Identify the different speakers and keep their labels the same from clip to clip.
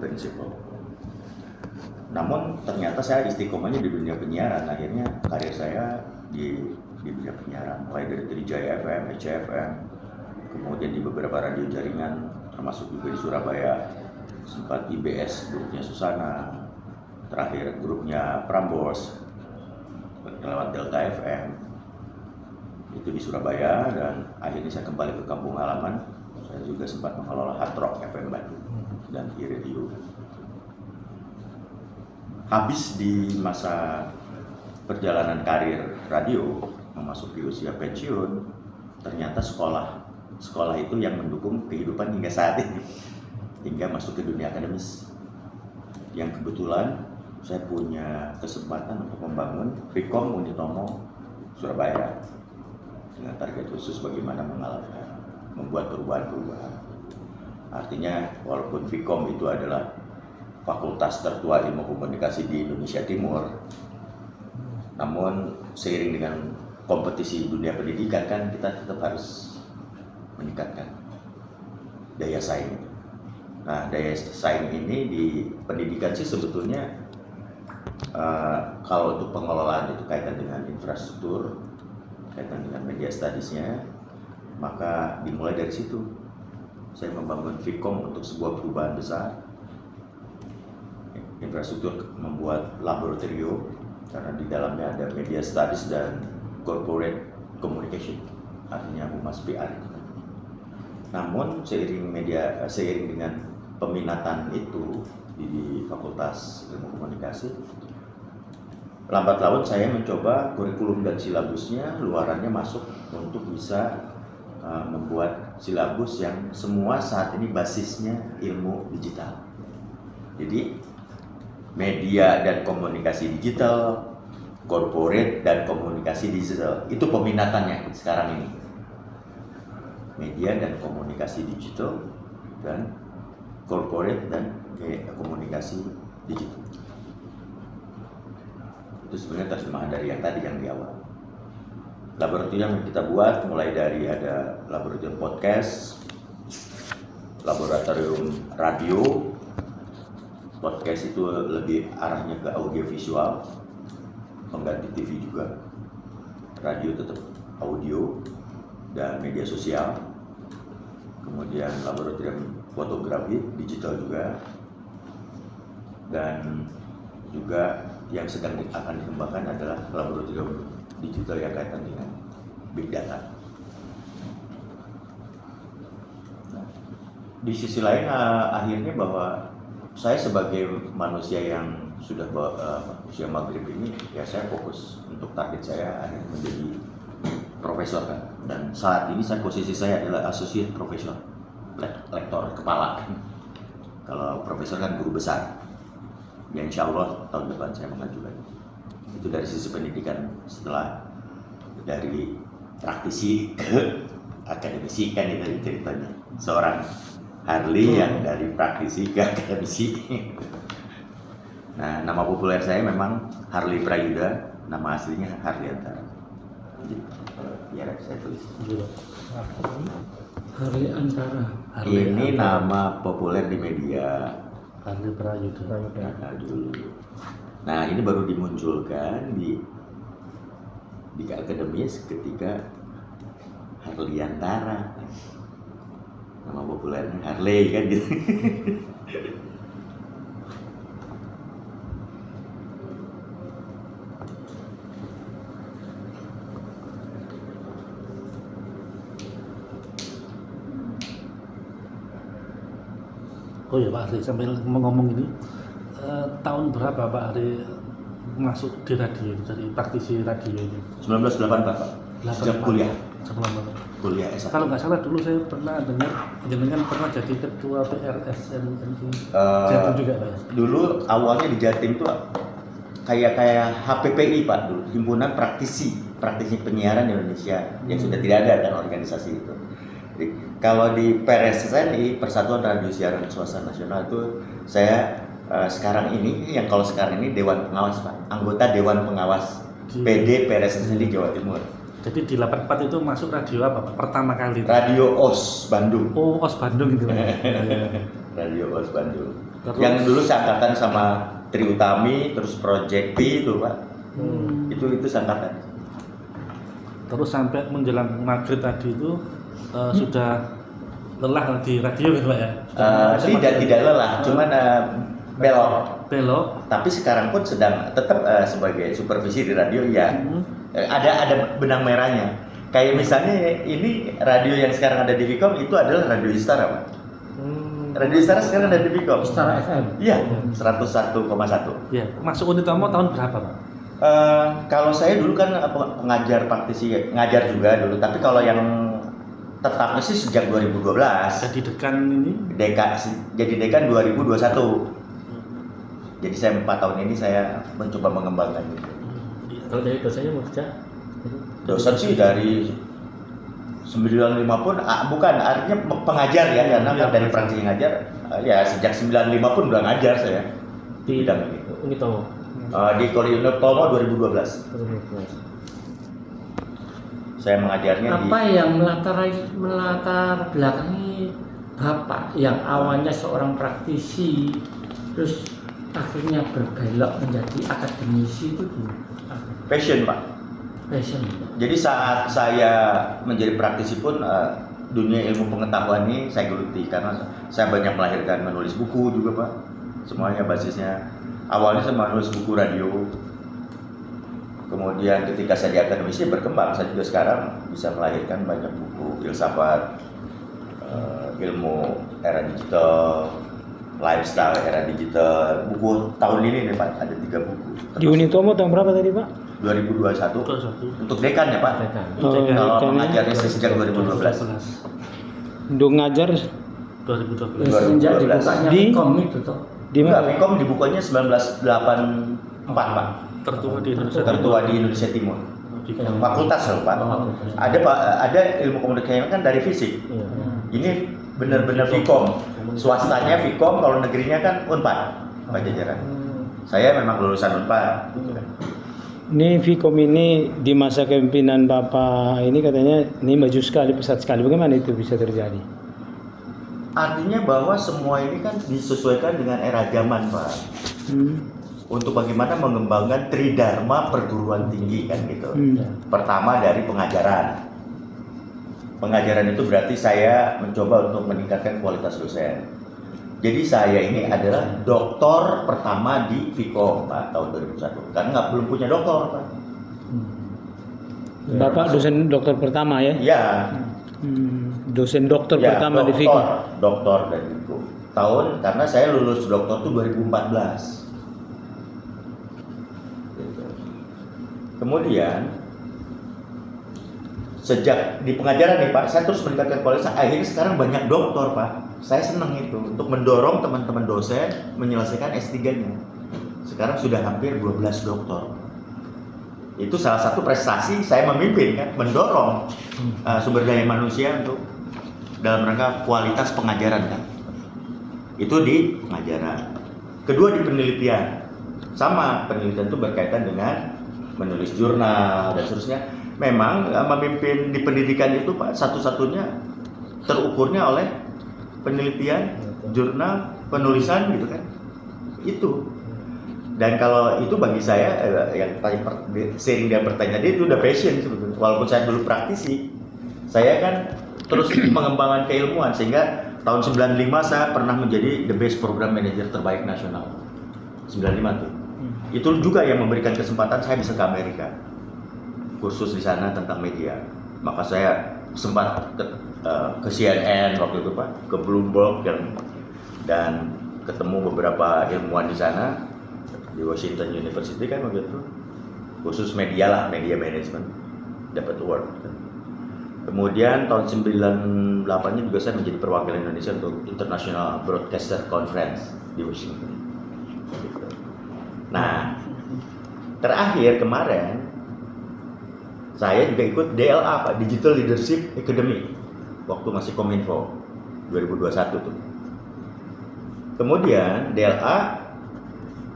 Speaker 1: prinsipal. Namun ternyata saya istiqomahnya di dunia penyiaran. Akhirnya karir saya di dunia penyiaran, mulai dari Trijaya FM, ECFM, kemudian di beberapa radio jaringan, termasuk juga di Surabaya, sempat IBS grupnya Susana, terakhir grupnya Prambors, lewat Delta FM, itu di Surabaya, dan akhirnya saya kembali ke kampung halaman. Saya juga sempat mengelola Hard Rock FM Bandung dan iRadio. Habis di masa perjalanan karir radio, memasuki usia pensiun, ternyata sekolah itu yang mendukung kehidupan hingga saat ini, hingga masuk ke dunia akademis. Yang kebetulan saya punya kesempatan untuk membangun Vkom Unitomo Surabaya dengan target khusus bagaimana membuat perubahan-perubahan. Artinya walaupun Vkom itu adalah fakultas tertua ilmu komunikasi di Indonesia Timur, namun seiring dengan kompetisi dunia pendidikan kan kita tetap harus meningkatkan daya saing. Nah, daya saing ini di pendidikan sih sebetulnya kalau untuk pengelolaan itu kaitan dengan infrastruktur, kaitan dengan media studies-nya, maka dimulai dari situ. Saya membangun Vkom untuk sebuah perubahan besar. Infrastruktur membuat laboratorium karena di dalamnya ada media studies dan corporate communication, artinya humas PR. Namun seiring dengan peminatan itu di Fakultas Ilmu Komunikasi, lambat laun saya mencoba kurikulum dan silabusnya luarannya masuk untuk bisa membuat silabus yang semua saat ini basisnya ilmu digital. Jadi media dan komunikasi digital, corporate dan komunikasi digital, itu peminatannya sekarang ini. Media dan komunikasi digital dan corporate dan komunikasi digital. Itu sebenarnya terjemahan dari yang tadi yang di awal. Laboratorium yang kita buat mulai dari ada laboratorium podcast, laboratorium radio. Podcast itu lebih arahnya ke audio visual, pengganti TV juga. Radio tetap audio dan media sosial. Kemudian laboratorium fotografi digital juga, dan juga yang sedang akan dikembangkan adalah laboratorium digital yang kaitan dengan big data. Nah, di sisi lain akhirnya bahwa saya sebagai manusia yang sudah usia maghrib ini, ya saya fokus untuk target saya akhirnya menjadi profesor kan. Dan saat ini posisi saya adalah associate profesor, lektor kepala. Kalau profesor kan guru besar. Ya insya Allah tahun depan saya mengajukan. Itu dari sisi pendidikan. Setelah dari praktisi ke akademisi kan itu ceritanya. Seorang Harley yang dari praktisi ke akademisi. Nah, nama populer saya memang Harley Prayuda, nama aslinya Harliantara. Ya, saya tulis.
Speaker 2: Harley Antara.
Speaker 1: Ini nama populer di media.
Speaker 2: Harley Prayuda.
Speaker 1: Dulu. Nah, ini baru dimunculkan di akademis ketika Harliantara. Nama populernya Harley kan gitu.
Speaker 2: Oh ya Pak Ari, sambil ngomong ini, tahun berapa Pak Ari masuk di radio, jadi praktisi radio ini?
Speaker 1: 1984 Pak, sejak kuliah. Kuliah S1.
Speaker 2: Kalau nggak salah dulu saya pernah dengar jenengan pernah jadi ketua PRSNNI Jatim juga Pak ya?
Speaker 1: Dulu awalnya di Jatim tuh kayak HPPI Pak, dulu himpunan praktisi penyiaran di Indonesia yang sudah tidak ada kan organisasi itu. Jadi, kalau di PRSNI, Persatuan Radio Siaran Swasta Nasional, itu saya sekarang ini Dewan Pengawas Pak, anggota Dewan Pengawas PD PRSNI Jawa Timur.
Speaker 2: Jadi di 84 itu masuk radio apa Pak? Pertama kali?
Speaker 1: Radio OS Bandung.
Speaker 2: Oh, OS Bandung itu.
Speaker 1: Radio OS Bandung.
Speaker 2: Terus?
Speaker 1: Yang dulu seangkatan sama Tri Utami, terus Project P itu Pak. Itu seangkatan.
Speaker 2: Terus sampai menjelang maghrib tadi itu sudah lelah di radio gitu Pak ya?
Speaker 1: Tidak lelah, cuman belok. Tapi sekarang pun sedang tetap sebagai supervisi di radio ya. Ada benang merahnya. Kayak misalnya ini radio yang sekarang ada di Vicom itu adalah Radio Istara, Pak. Radio Istara sekarang ada di Vicom.
Speaker 3: Istara FM.
Speaker 1: Iya, 101,1.
Speaker 2: Iya. Masuk Unitomo tahun berapa Pak?
Speaker 1: Kalau saya dulu kan pengajar praktisi, ngajar juga dulu. Tapi kalau yang tetapnya sih sejak 2012.
Speaker 2: Jadi dekan ini?
Speaker 1: Jadi dekan 2021. Jadi saya 4 tahun ini saya mencoba mengembangkan itu.
Speaker 3: Kalau dari dosennya mau kerja?
Speaker 1: Dosen sih dari 95 pun bukan artinya pengajar ya, karena kan dari praktisi ngajar ya sejak 95 pun udah ngajar saya di bidang ini.
Speaker 3: Unitomo.
Speaker 1: Di Unitomo 2012. Saya mengajarnya
Speaker 3: Apa yang melatar belakangi Bapak yang awalnya seorang praktisi terus akhirnya berbelok menjadi akademisi itu
Speaker 1: passion, Pak.
Speaker 3: passion.
Speaker 1: Jadi saat saya menjadi praktisi pun dunia ilmu pengetahuan ini saya geluti karena saya banyak melahirkan menulis buku juga Pak. Semuanya basisnya awalnya saya menulis buku radio. Kemudian ketika saya di akademisi berkembang, saya juga sekarang bisa melahirkan banyak buku filsafat, ilmu era digital, lifestyle era digital. Buku tahun ini nih Pak ada 3 buku.
Speaker 4: Di Unitomo tahun berapa tadi Pak?
Speaker 1: 2021. Untuk dekan ya Pak.
Speaker 3: Dekan.
Speaker 1: Kalau
Speaker 4: dekan.
Speaker 1: mengajarnya sih sejak 2012.
Speaker 4: Untuk ngajar
Speaker 2: 2012.
Speaker 3: Sejak dibukanya
Speaker 4: Di-
Speaker 3: Vicom itu toh.
Speaker 4: di
Speaker 1: Enggak,
Speaker 4: mana?
Speaker 1: Vicom dibukanya 1984 Pak.
Speaker 2: Tertua di Indonesia.
Speaker 1: Tertua di Indonesia Timur.
Speaker 2: Vicom.
Speaker 1: Fakultas loh Pak.
Speaker 3: Fakultas.
Speaker 1: Ada Pak, ada ilmu komunikasi kan dari fisik.
Speaker 3: Iya.
Speaker 1: Ini benar-benar Vicom. Swastanya Vicom, kalau negerinya kan Unpad, Pajajaran. Saya memang lulusan Unpad. Gitu kan.
Speaker 4: Ini Vicom ini di masa kepemimpinan Bapak ini katanya ini maju sekali, pesat sekali. Bagaimana itu bisa terjadi?
Speaker 1: Artinya bahwa semua ini kan disesuaikan dengan era zaman Pak. Untuk bagaimana mengembangkan tridharma perguruan tinggi kan gitu. Pertama dari pengajaran. Pengajaran itu berarti saya mencoba untuk meningkatkan kualitas dosen. Jadi saya ini adalah doktor pertama di Vicom Pak tahun 2001. Karena belum punya doktor Pak.
Speaker 4: Bapak dosen dokter pertama ya?
Speaker 1: Iya.
Speaker 4: Dosen dokter
Speaker 1: Ya,
Speaker 4: pertama di
Speaker 1: doktor,
Speaker 4: Vicom.
Speaker 1: Doktor dari Vicom. Tahun karena saya lulus doktor tuh 2014. Gitu. Kemudian sejak di pengajaran nih Pak, saya terus meningkatkan kualitas. Akhirnya sekarang banyak doktor Pak. Saya senang itu untuk mendorong teman-teman dosen menyelesaikan S3-nya. Sekarang sudah hampir 12 doktor. Itu salah satu prestasi saya memimpin kan, mendorong sumber daya manusia untuk dalam rangka kualitas pengajaran kan. Itu di pengajaran. Kedua di penelitian. Sama, penelitian itu berkaitan dengan menulis jurnal dan seterusnya. Memang memimpin di pendidikan itu Pak satu-satunya terukurnya oleh penelitian, jurnal, penulisan gitu kan. Itu. Dan kalau itu bagi saya yang sering dia bertanya dia itu udah passion sebetulnya. Walaupun saya dulu praktisi, saya kan terus mengembangkan keilmuan sehingga tahun 95 saya pernah menjadi the best program manager terbaik nasional. 95 tuh. Itu juga yang memberikan kesempatan saya bisa ke Amerika. Kursus di sana tentang media. Maka saya sempat ke CNN waktu itu Pak, ke Bloomberg dan ketemu beberapa ilmuwan di sana di Washington University kan waktu itu. Khusus media lah, media management, dapat award. Kemudian tahun 98-nya juga saya menjadi perwakilan Indonesia untuk International Broadcaster Conference di Washington. Gitu. Nah, terakhir kemarin saya juga ikut DLA Pak, Digital Leadership Academy waktu masih Kominfo 2021 tuh. Kemudian DLA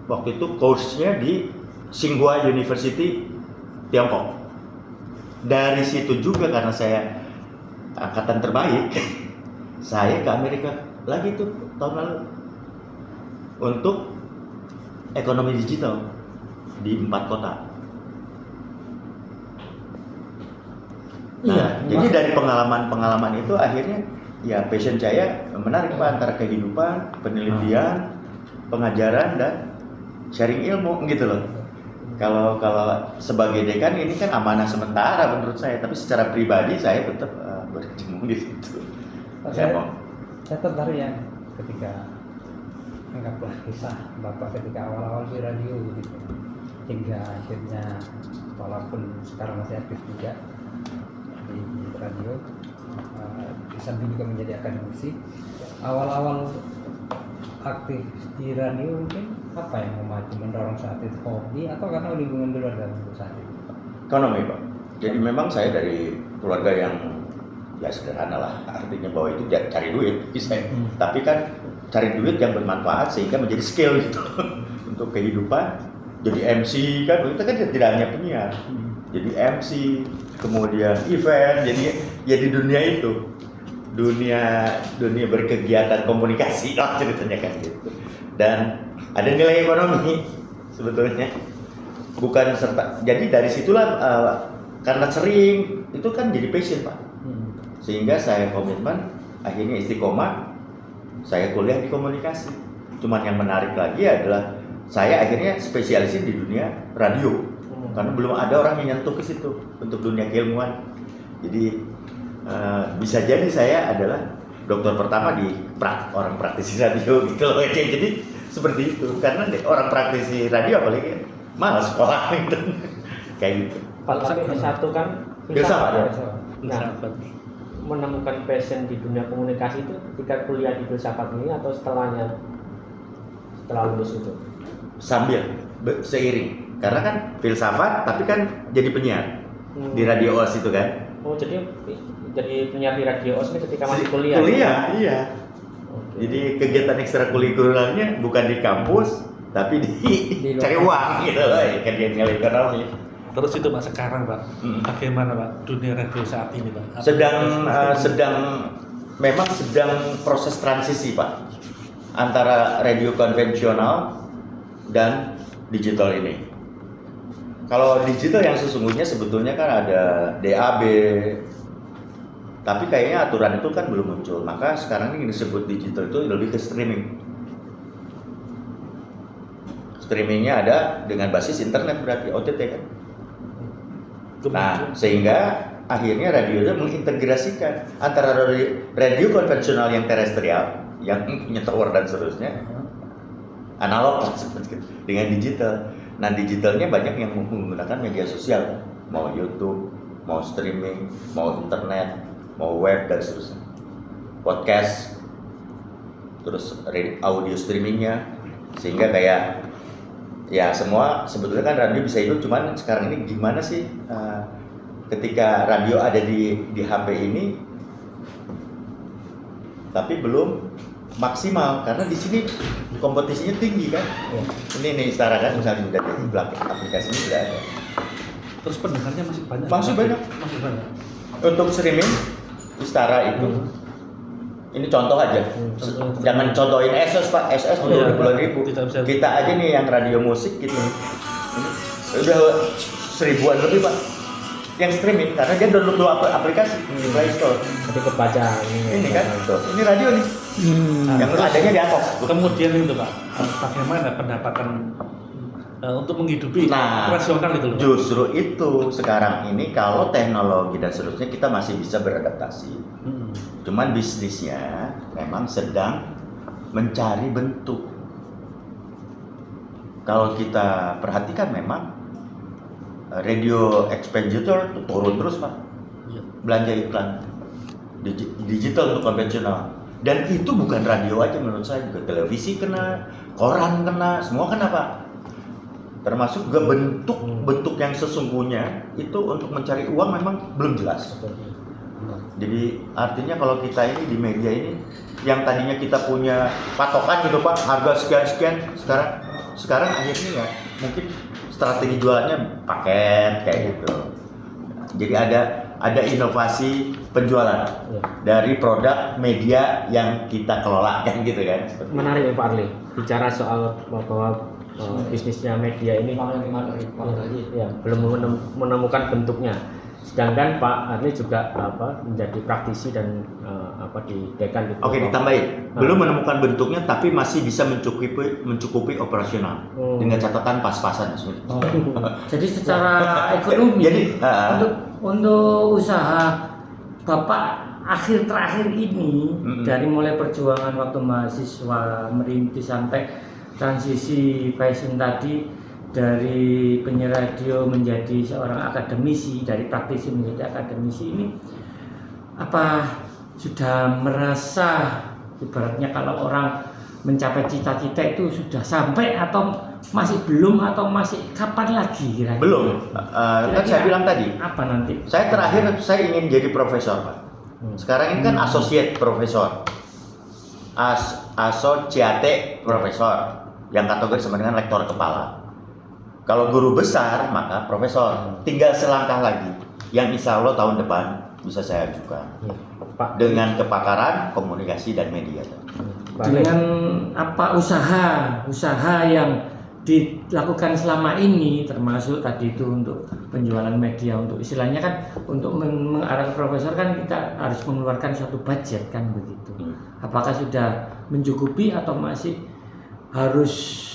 Speaker 1: waktu itu course-nya di Tsinghua University Tiongkok. Dari situ juga karena saya angkatan terbaik, saya ke Amerika lagi tuh tahun lalu. untuk ekonomi digital di 4 kota. Nah,
Speaker 3: Iya,
Speaker 1: jadi dari pengalaman itu akhirnya ya passion saya menarik Pak, antara kehidupan, penelitian, pengajaran dan sharing ilmu gitu loh. Kalau sebagai dekan ini kan amanah sementara menurut saya, tapi secara pribadi saya tetap berkecimpung di situ.
Speaker 5: Pak,
Speaker 1: Saya
Speaker 5: saya,
Speaker 1: mau.
Speaker 5: saya tertarik ya ketika anggaplah kisah Bapak ketika awal-awal di radio gitu, hingga akhirnya walaupun sekarang masih aktif juga di radio, di samping juga menjadi akademisi. Awal-awal aktif di radio mungkin apa yang memacu mendorong saat itu, hobi atau karena lingkungan dulu ada untuk saat itu?
Speaker 1: Ekonomi Pak. Jadi memang saya dari keluarga yang ya sederhana lah, artinya bahwa itu cari duit bisa. Tapi kan cari duit yang bermanfaat sehingga menjadi skill gitu untuk kehidupan. Jadi MC kan, kita kan tidak hanya penyiar, jadi MC, kemudian event, jadi ya di dunia itu, dunia berkegiatan komunikasi lah ceritanya kan gitu. Dan ada nilai ekonomi sebetulnya, bukan serta. Jadi dari situlah karena sering itu kan jadi passion Pak, sehingga saya komitmen, akhirnya istiqomah, saya kuliah di komunikasi. Cuman yang menarik lagi adalah saya akhirnya spesialisin di dunia radio, karena belum ada orang yang nyentuh ke situ untuk dunia keilmuan. Jadi bisa jadi saya adalah dokter pertama di orang praktisi radio gitu loh. Jadi seperti itu, karena orang praktisi radio apalagi malas sekolah gitu kayak gitu.
Speaker 6: Pak, tapi S1 kan
Speaker 1: Filsafat ya?
Speaker 6: Nah, menemukan passion di dunia komunikasi itu ketika kuliah di filsafat ini atau setelahnya, setelah lulus itu?
Speaker 1: Sambil seiring, karena kan filsafat tapi kan jadi penyiar di radio OS itu kan.
Speaker 6: Oh, jadi penyiar di radio OS ini ketika masih kuliah?
Speaker 1: Kuliah, iya.
Speaker 6: Oke.
Speaker 1: Jadi kegiatan ekstrakurikulernya bukan di kampus tapi di cari uang gitu loh, kan dia nilai ekonomi.
Speaker 2: Terus itu Pak sekarang Pak, bagaimana Pak dunia radio saat ini Pak?
Speaker 1: Memang sedang proses transisi Pak antara radio konvensional dan digital ini. Kalau digital yang sesungguhnya sebetulnya kan ada DAB, tapi kayaknya aturan itu kan belum muncul. Maka sekarang ini disebut digital itu lebih ke streaming. Streamingnya ada dengan basis internet, berarti OTT kan. Nah, sehingga akhirnya radio itu mengintegrasikan antara radio konvensional yang terestrial, yang punya tower dan seterusnya, analog dengan digital. Nah, digitalnya banyak yang menggunakan media sosial, mau YouTube, mau streaming, mau internet, mau web dan seterusnya, podcast, terus audio streamingnya, sehingga kayak ya semua sebetulnya kan radio bisa hidup. Cuman sekarang ini gimana sih ketika radio ada di HP ini, tapi belum maksimal karena di sini kompetisinya tinggi kan. Ini nih Istara kan misalnya udah di belakang aplikasi ini sudah ada.
Speaker 2: Terus pendengarnya masih banyak?
Speaker 1: Masih banyak. Untuk streaming Istara itu ini contoh aja. Jangan contohin SS Pak, SS udah puluhan ribu. Kita aja nih yang radio musik gitu, ini udah 1000-an lebih Pak yang streaming karena dia download dulu aplikasi di Play Store.
Speaker 6: Jadi kebaca
Speaker 1: Ini kan, tuh, ini radio nih. Yang adanya di atas.
Speaker 2: Kemudian itu Pak, bagaimana pendapatan untuk menghidupi operasional itu loh?
Speaker 1: Justru itu sekarang ini kalau teknologi dan seterusnya kita masih bisa beradaptasi. Cuman bisnisnya memang sedang mencari bentuk. Kalau kita perhatikan memang radio expenditure turun terus Pak. Belanja iklan digital untuk konvensional. Dan itu bukan radio aja menurut saya, juga televisi kena, koran kena, semua kena Pak. Termasuk juga bentuk yang sesungguhnya itu untuk mencari uang memang belum jelas. Jadi artinya kalau kita ini di media ini yang tadinya kita punya patokan gitu Pak, harga sekian sekarang akhirnya ya mungkin strategi jualannya paket kayak gitu. Jadi ada ada inovasi penjualan
Speaker 6: Ya.
Speaker 1: dari produk media yang kita kelola kan gitu kan.
Speaker 6: Menarik ya Pak Arli, bicara soal bahwa bisnisnya media ini ya, belum menemukan bentuknya. Sedangkan Pak Arli juga menjadi praktisi dan di dekan gitu.
Speaker 1: Oke, ditambahin. Belum menemukan bentuknya tapi masih bisa mencukupi operasional dengan catatan pas-pasan.
Speaker 3: Oh. Jadi secara ekonomi
Speaker 1: Jadi,
Speaker 3: untuk usaha Bapak terakhir ini dari mulai perjuangan waktu mahasiswa merintis sampai transisi passion tadi, dari penyiar radio menjadi seorang akademisi, dari praktisi menjadi akademisi ini, apa sudah merasa ibaratnya kalau orang mencapai cita-cita itu sudah sampai atau masih belum atau masih kapan lagi kira-kira?
Speaker 1: Belum. Kan saya bilang tadi,
Speaker 3: Apa nanti?
Speaker 1: saya ingin jadi profesor, Pak. Sekarang ini kan associate profesor. Associate profesor yang kategori sama dengan lektor kepala. Kalau guru besar maka profesor. Tinggal selangkah lagi yang insya Allah tahun depan bisa saya ajukan.
Speaker 6: Pak,
Speaker 1: Dengan kepakaran komunikasi dan media.
Speaker 3: Dengan apa usaha yang dilakukan selama ini, termasuk tadi itu untuk penjualan media, untuk istilahnya kan untuk mengarah ke profesor kan kita harus mengeluarkan suatu budget kan begitu. Apakah sudah mencukupi atau masih harus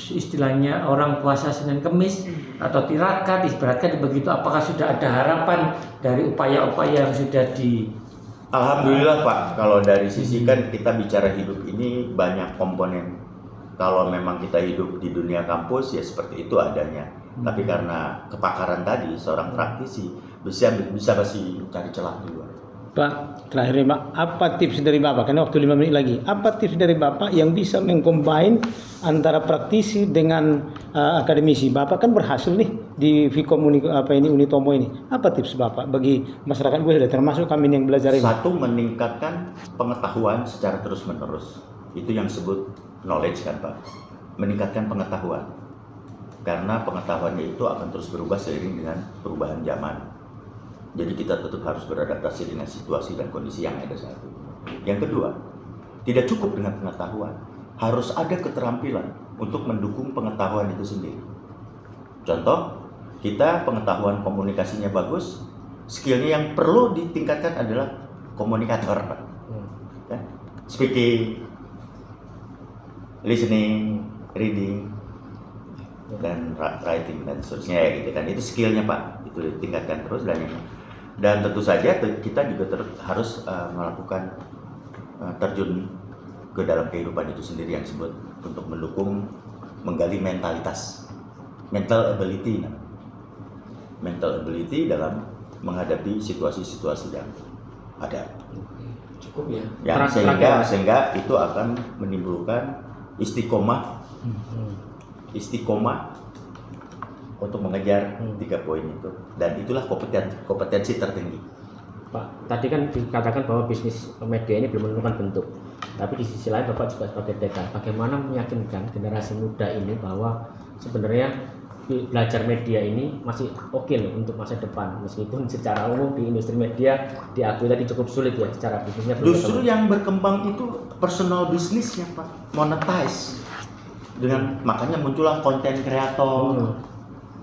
Speaker 3: istilahnya orang puasa Senin Kemis atau tirakat ibaratkan begitu? Apakah sudah ada harapan dari upaya-upaya yang sudah
Speaker 1: Alhamdulillah Pak, kalau dari sisi kan kita bicara hidup ini banyak komponen. Kalau memang kita hidup di dunia kampus ya seperti itu adanya. Tapi karena kepakaran tadi seorang praktisi bisa masih cari celah dulu.
Speaker 4: Pak, terakhir nih Pak, apa tips dari Bapak? Karena waktu 5 menit lagi. Apa tips dari Bapak yang bisa mengcombine antara praktisi dengan akademisi? Bapak kan berhasil nih di Vkom Unitomo ini. Apa tips Bapak bagi masyarakat gue termasuk kami yang belajar ini?
Speaker 1: Satu, meningkatkan pengetahuan secara terus-menerus. Itu yang disebut knowledge kan Pak. Meningkatkan pengetahuan. Karena pengetahuannya itu akan terus berubah seiring dengan perubahan zaman. Jadi kita tetap harus beradaptasi dengan situasi dan kondisi yang ada saat ini. Yang kedua, tidak cukup dengan pengetahuan. Harus ada keterampilan untuk mendukung pengetahuan itu sendiri. Contoh, kita pengetahuan komunikasinya bagus, skillnya yang perlu ditingkatkan adalah komunikator, Pak. Ya? Speaking, listening, reading, dan writing dan seterusnya ya gitu kan. Itu skillnya Pak, itu ditingkatkan terus dan tentu saja kita juga harus melakukan terjun ke dalam kehidupan itu sendiri yang disebut untuk menggali mentalitas, mental ability dalam menghadapi situasi-situasi yang ada.
Speaker 6: cukup ya.
Speaker 1: Ya, sehingga itu akan menimbulkan istiqomah untuk mengejar 3 poin itu, dan itulah kompetensi tertinggi.
Speaker 6: Pak, tadi kan dikatakan bahwa bisnis media ini belum menemukan bentuk, tapi di sisi lain Bapak juga sebagai dekan, bagaimana meyakinkan generasi muda ini bahwa sebenarnya belajar media ini masih oke loh untuk masa depan, meskipun secara umum di industri media diakui tadi cukup sulit ya secara bisnisnya.
Speaker 1: Justru yang berkembang itu personal bisnisnya Pak, monetize. Makanya muncullah konten kreator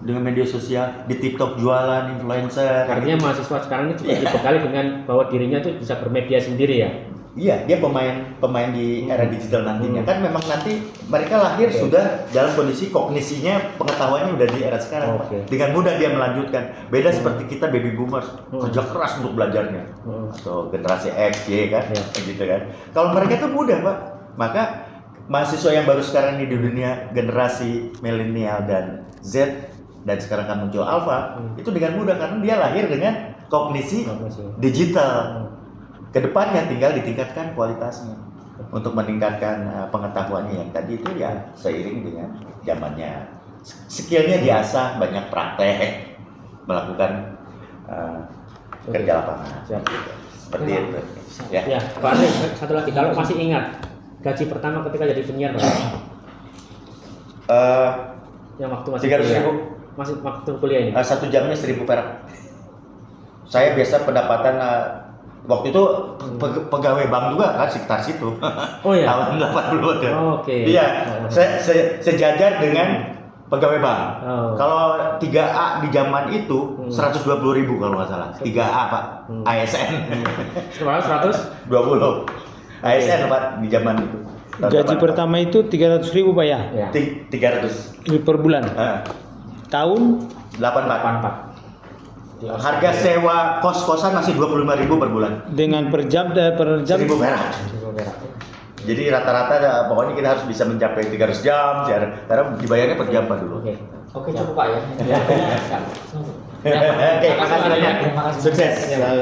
Speaker 1: dengan media sosial, di TikTok jualan, influencer.
Speaker 6: Artinya mahasiswa sekarang ini juga dibekali dengan bahwa dirinya tuh bisa bermedia sendiri ya.
Speaker 1: Iya, dia pemain di era digital nantinya. Kan memang nanti mereka lahir sudah dalam kondisi kognisinya, pengetahuannya udah di era sekarang. Dengan mudah dia melanjutkan. Beda seperti kita baby boomers, kerja keras untuk belajarnya. Atau generasi X, Y kan, gitu kan. Kalau mereka tuh mudah Pak. Maka mahasiswa yang baru sekarang ini di dunia generasi milenial dan Z, dan sekarang kan muncul alpha, itu dengan mudah karena dia lahir dengan kognisi digital. Kedepannya tinggal ditingkatkan kualitasnya untuk meningkatkan pengetahuannya yang tadi itu ya seiring dengan zamannya. Skillnya diasah, banyak praktek, melakukan kerja lapangan. Seperti itu.
Speaker 6: Ya, Pak Arli, satu lagi, kalau masih ingat gaji pertama ketika jadi penyiar berapa? Yang waktu masih
Speaker 1: 300.000.
Speaker 6: Masih waktu kuliah ini?
Speaker 1: 1 jamnya 1.000 perak. Saya biasa pendapatan waktu itu pegawai bank juga kan sekitar situ.
Speaker 6: Oh ya.
Speaker 1: Tahun 80 ya.
Speaker 6: Oke.
Speaker 1: Iya, saya sejajar dengan pegawai bank.
Speaker 6: Oh.
Speaker 1: Kalau 3A di zaman itu 120.000 kalau nggak salah. 3A Pak, ASN.
Speaker 6: Sekarang 100?
Speaker 1: 20. ASN Pak di zaman itu. Tahun
Speaker 4: Gaji
Speaker 1: 80.
Speaker 4: pertama itu 300.000 Pak ya?
Speaker 6: Ya.
Speaker 1: 300.
Speaker 4: Per bulan. Tahun
Speaker 1: 84.
Speaker 6: 84.
Speaker 1: Harga sewa kos-kosan masih 25.000 per bulan.
Speaker 4: dengan per jam
Speaker 1: 1.000 perak.
Speaker 6: Seribu perak.
Speaker 1: Jadi rata-rata pokoknya kita harus bisa mencapai 300 jam karena dibayarnya per jam Pak dulu.
Speaker 6: Oke. Oke, cukup Pak ya.
Speaker 1: Oke, makasih banyak.
Speaker 6: Terima kasih.
Speaker 1: Sukses.
Speaker 6: Ya, Pak.